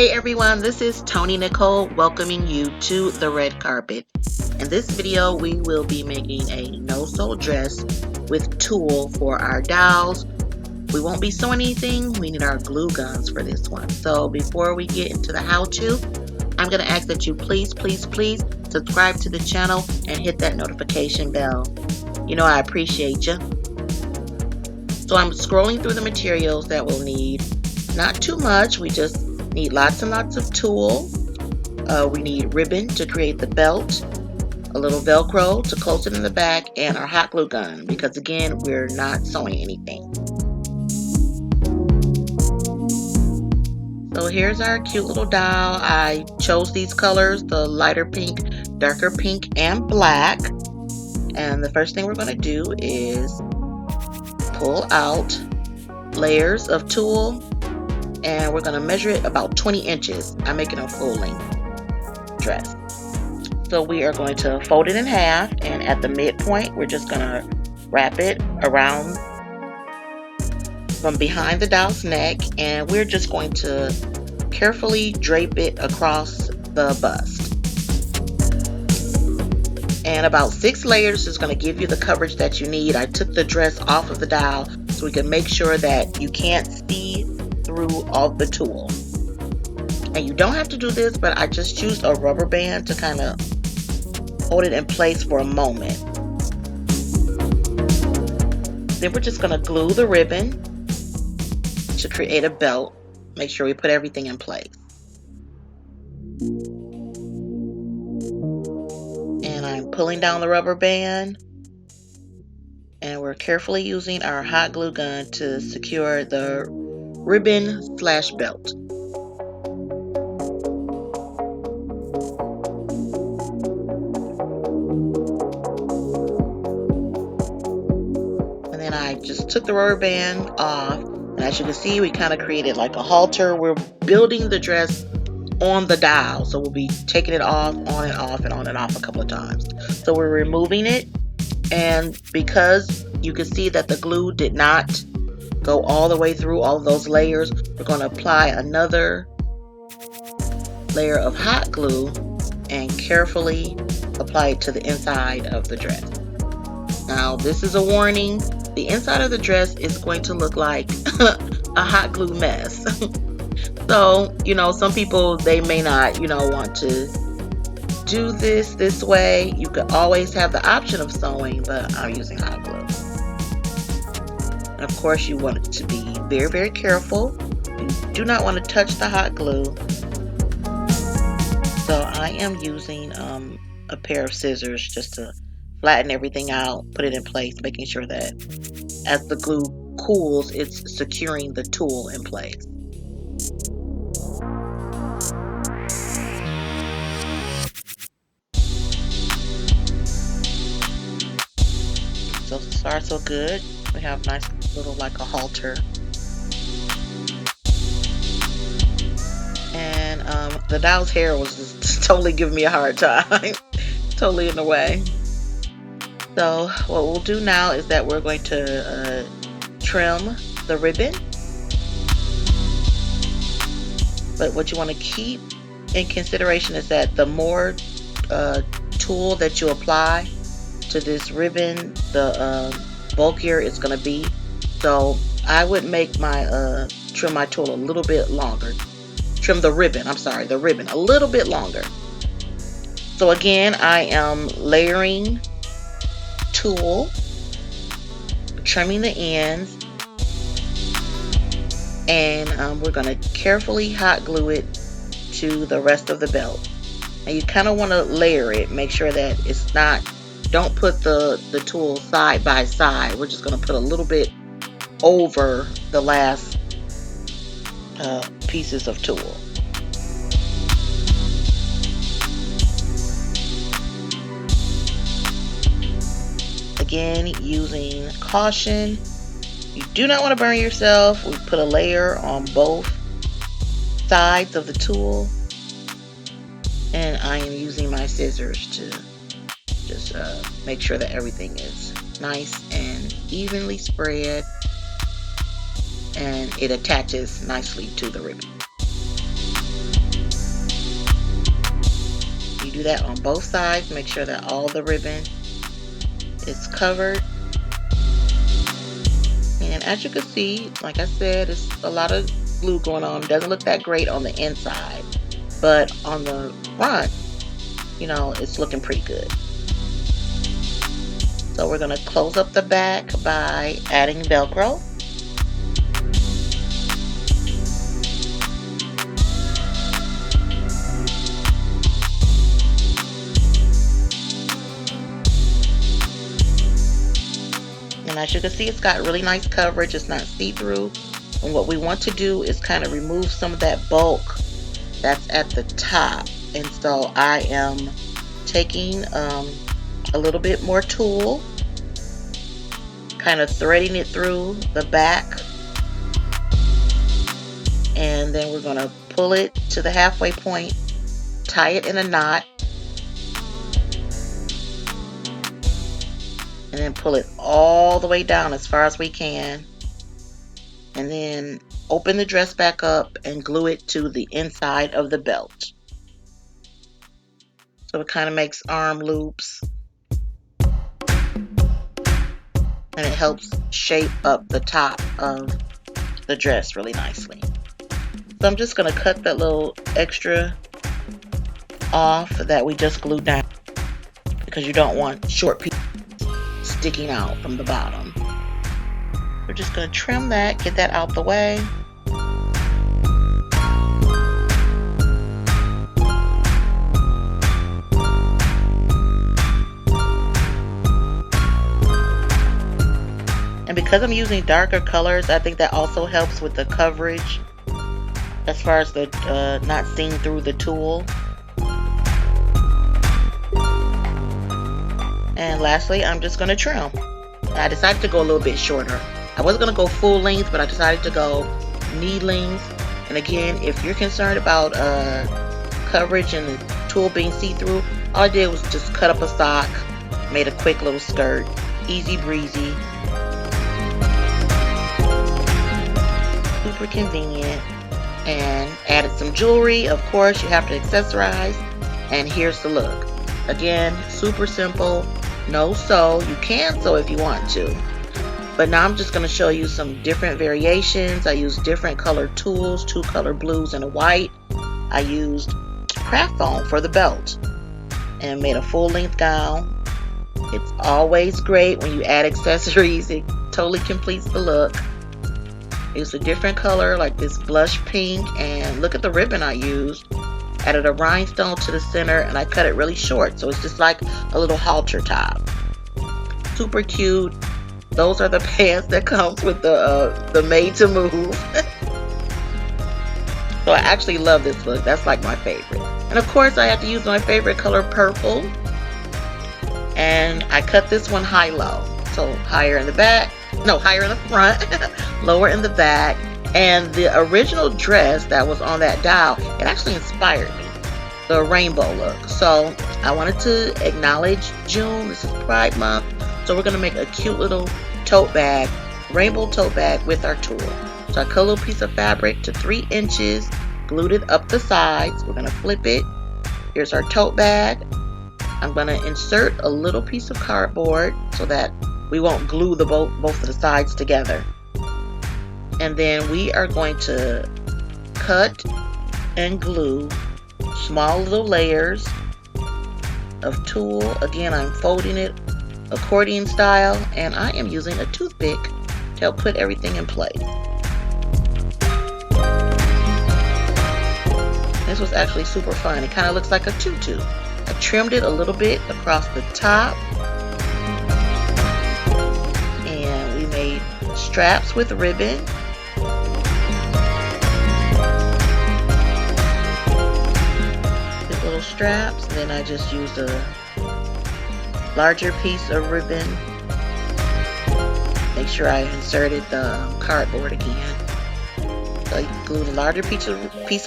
Hey everyone, this is Tony Nicole welcoming you to the red carpet. In this video, we will be making a no-sew dress with tulle for our dolls. We won't be sewing anything, we need our glue guns for this one. So before we get into the how-to, I'm going to ask that you please subscribe to the channel and hit that notification bell. You know I appreciate you. So I'm scrolling through the materials that we'll need. Not too much, we just need lots and lots of tulle. We need ribbon to create the belt, a little Velcro to close it in the back, and our hot glue gun because again, we're not sewing anything. So here's our cute little doll. I chose these colors, the lighter pink, darker pink, and black. And the first thing we're going to do is pull out layers of tulle, and we're going to measure it about 20 inches. I'm making a full length dress. So we are going to fold it in half, and at the midpoint we're just going to wrap it around from behind the doll's neck, and we're just going to carefully drape it across the bust. And about 6 layers is going to give you the coverage that you need. I took the dress off of the doll so we can make sure that you can't see through all the tulle. And you don't have to do this, but I just used a rubber band to kind of hold it in place for a moment. Then we're just going to glue the ribbon to create a belt. Make sure we put everything in place. And I'm pulling down the rubber band, and we're carefully using our hot glue gun to secure the ribbon/belt. And then I just took the rubber band off, and as you can see, we kind of created like a halter. We're building the dress on the doll, so we'll be taking it off, on and off, and on and off a couple of times. So we're removing it, and because you can see that the glue did not go all the way through all of those layers, we're going to apply another layer of hot glue and carefully apply it to the inside of the dress. Now this is a warning, the inside of the dress is going to look like a hot glue mess. So, some people, they may not, want to do this way. You could always have the option of sewing, but I'm using hot glue. And of course, you want it to be very, very careful. You do not want to touch the hot glue. So I am using a pair of scissors just to flatten everything out, put it in place, making sure that as the glue cools, it's securing the tulle in place. So far so good. We have nice little like a halter. And the doll's hair was just totally giving me a hard time. Totally in the way. So what we'll do now is that we're going to trim the ribbon. But what you want to keep in consideration is that the more tulle that you apply to this ribbon, the bulkier it's going to be. So I would make my trim my tulle a little bit longer. Trim the ribbon, the ribbon a little bit longer. So again, I am layering tulle, trimming the ends, and we're going to carefully hot glue it to the rest of the belt. And you kind of want to layer it, make sure that it's not, don't put the tulle side by side. We're just going to put a little bit over the last pieces of tulle. Again, using caution. You do not want to burn yourself. We put a layer on both sides of the tulle, and I am using my scissors to just make sure that everything is nice and evenly spread, and it attaches nicely to the ribbon. do that on both sides. Make sure that all the ribbon is covered. And as you can see, like I said, it's a lot of glue going on. It doesn't look that great on the inside, but on the front, you know, it's looking pretty good. So we're going to close up the back by adding Velcro. And as you can see, it's got really nice coverage. It's not see-through. And what we want to do is kind of remove some of that bulk that's at the top. And so I am taking a little bit more tulle, kind of threading it through the back. And then we're going to pull it to the halfway point, tie it in a knot, and then pull it all the way down as far as we can, and then open the dress back up and glue it to the inside of the belt. So it kind of makes arm loops, and it helps shape up the top of the dress really nicely. So I'm just going to cut that little extra off that we just glued down, because you don't want short pieces sticking out from the bottom. We're just going to trim that, get that out the way. And because I'm using darker colors, I think that also helps with the coverage as far as the not seeing through the tulle. And lastly, I'm just going to trim. I decided to go a little bit shorter. I wasn't going to go full length, but I decided to go knee length. And again, if you're concerned about coverage and the tulle being see-through, all I did was just cut up a sock, made a quick little skirt, easy breezy, super convenient, and added some jewelry. Of course, you have to accessorize, and here's the look. Again, super simple, no sew. You can sew if you want to, but now I'm just going to show you some different variations. I used different colored tools, 2 color blues and a white. I used craft foam for the belt and made a full length gown. It's always great when you add accessories. It totally completes the look. It's a different color, like this blush pink, and look at the ribbon I used. Added a rhinestone to the center, and I cut it really short, so it's just like a little halter top. Super cute. Those are the pants that comes with the made to move. So I actually love this look. That's like my favorite. And of course, I had to use my favorite color, purple. And I cut this one high-low, so higher in the back. No, higher in the front, lower in the back. And the original dress that was on that dial, it actually inspired me, the rainbow look. So I wanted to acknowledge June. This is Pride Month. So we're going to make a cute little tote bag, rainbow tote bag with our tulle. So I cut a little piece of fabric to 3 inches, glued it up the sides. We're going to flip it. Here's our tote bag. I'm going to insert a little piece of cardboard so that we won't glue the both of the sides together. And then we are going to cut and glue small little layers of tulle. Again, I'm folding it accordion style, and I am using a toothpick to help put everything in place. This was actually super fun. It kind of looks like a tutu. I trimmed it a little bit across the top, and we made straps with ribbon. Little straps, and then I just used a larger piece of ribbon. Make sure I inserted the cardboard again. So you glued a larger piece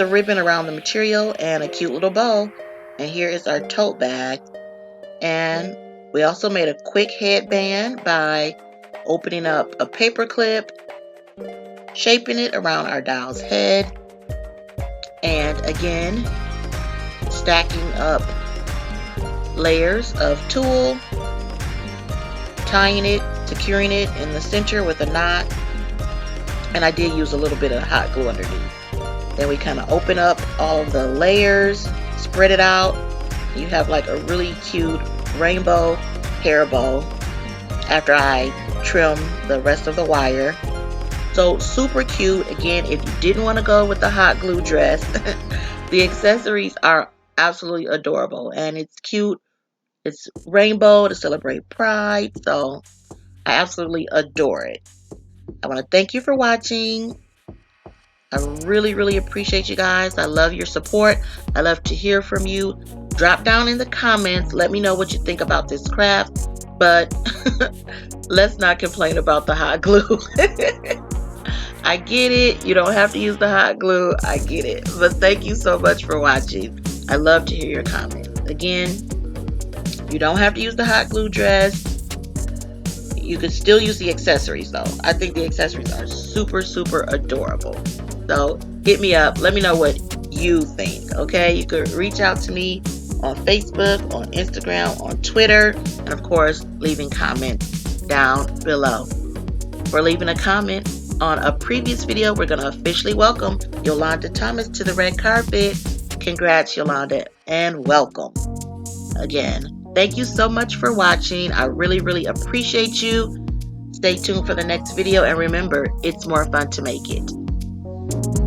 of ribbon around the material and a cute little bow. And here is our tote bag. And we also made a quick headband by opening up a paper clip, shaping it around our doll's head, and again stacking up layers of tulle, tying it, securing it in the center with a knot, and I did use a little bit of hot glue underneath. Then we kind of open up all of the layers, spread it out. You have like a really cute rainbow hair bow after I trim the rest of the wire. So super cute. Again, if you didn't want to go with the hot glue dress, the accessories are absolutely adorable, and it's cute. It's rainbow to celebrate Pride, so I absolutely adore it. I want to thank you for watching. I really, really appreciate you guys. I love your support. I love to hear from you. Drop down in the comments. Let me know what you think about this craft. But let's not complain about the hot glue. I get it. You don't have to use the hot glue. I get it. But thank you so much for watching. I love to hear your comments. Again, you don't have to use the hot glue dress. You could still use the accessories though. I think the accessories are super, super adorable. So hit me up. Let me know what you think. Okay, you could reach out to me on Facebook, on Instagram, on Twitter, and of course, leaving comments down below. For leaving a comment on a previous video, we're going to officially welcome Yolanda Thomas to the red carpet. Congrats, Yolanda, and welcome. Again, thank you so much for watching. I really, really appreciate you. Stay tuned for the next video, and remember, it's more fun to make it.